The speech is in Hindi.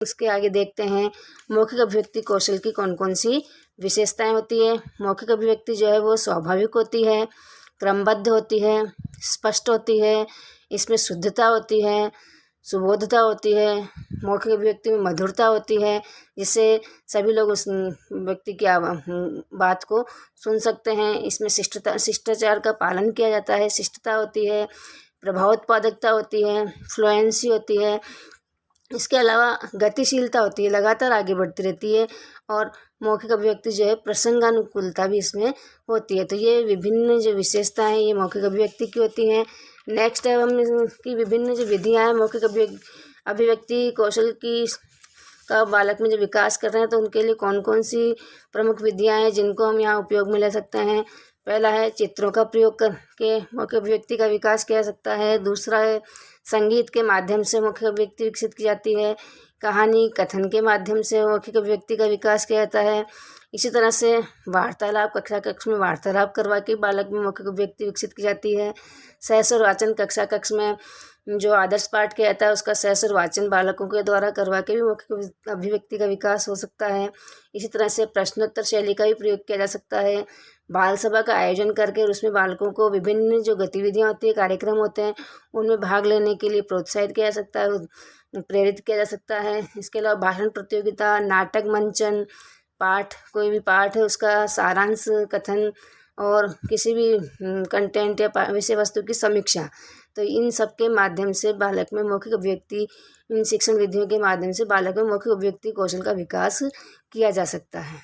इसके आगे देखते हैं मौखिक अभिव्यक्ति कौशल की कौन कौन सी विशेषताएं होती है। मौखिक अभिव्यक्ति जो है वो स्वाभाविक होती है, क्रमबद्ध होती है, स्पष्ट होती है, इसमें शुद्धता होती है, सुबोधता होती है। मौखिक अभिव्यक्ति में मधुरता होती है, जिससे सभी लोग उस व्यक्ति की बात को सुन सकते हैं। इसमें शिष्टाचार का पालन किया जाता है, शिष्टता होती है, प्रभावोत्पादकता होती है, फ्लुएंसी होती है। इसके अलावा गतिशीलता होती है, लगातार आगे बढ़ती रहती है। और मौखिक अभिव्यक्ति जो है प्रसंगानुकूलता भी इसमें होती है। तो ये विभिन्न जो विशेषताएं हैं ये मौखिक अभिव्यक्ति की होती हैं। नेक्स्ट है हम इसकी विभिन्न जो विधियां हैं मौखिक अभिव्यक्ति कौशल की का बालक में जो विकास कर रहे हैं तो उनके लिए कौन कौन सी प्रमुख विधियां हैं जिनको हम यहाँ उपयोग में ले सकते हैं। पहला है चित्रों का प्रयोग करके मौखिक अभिव्यक्ति का विकास किया जा सकता है। दूसरा है संगीत के माध्यम से मौखिक अभिव्यक्ति विकसित की जाती है। कहानी कथन के माध्यम से मौखिक अभिव्यक्ति का विकास किया जाता है। इसी तरह से वार्तालाप कक्षा कक्ष में वार्तालाप करवा के बालक में मौखिक अभिव्यक्ति विकसित की जाती है। सहस्र वाचन कक्षा कक्ष में जो आदर्श पाठ किया जाता है उसका सहस्र वाचन बालकों के द्वारा करवा के भी मौखिक अभिव्यक्ति का विकास हो सकता है। इसी तरह से प्रश्नोत्तर शैली का भी प्रयोग किया जा सकता है। बाल सभा का आयोजन करके और उसमें बालकों को विभिन्न जो गतिविधियां होती है कार्यक्रम होते हैं उनमें भाग लेने के लिए प्रोत्साहित किया जा सकता है, प्रेरित किया जा सकता है। इसके अलावा भाषण प्रतियोगिता, नाटक मंचन, पाठ कोई भी पाठ है उसका सारांश कथन और किसी भी कंटेंट या विषय वस्तु की समीक्षा, तो इन सब के माध्यम से बालक में मौखिक अभिव्यक्ति इन शिक्षण विधियों के माध्यम से बालक में मौखिक अभिव्यक्ति कौशल का विकास किया जा सकता है।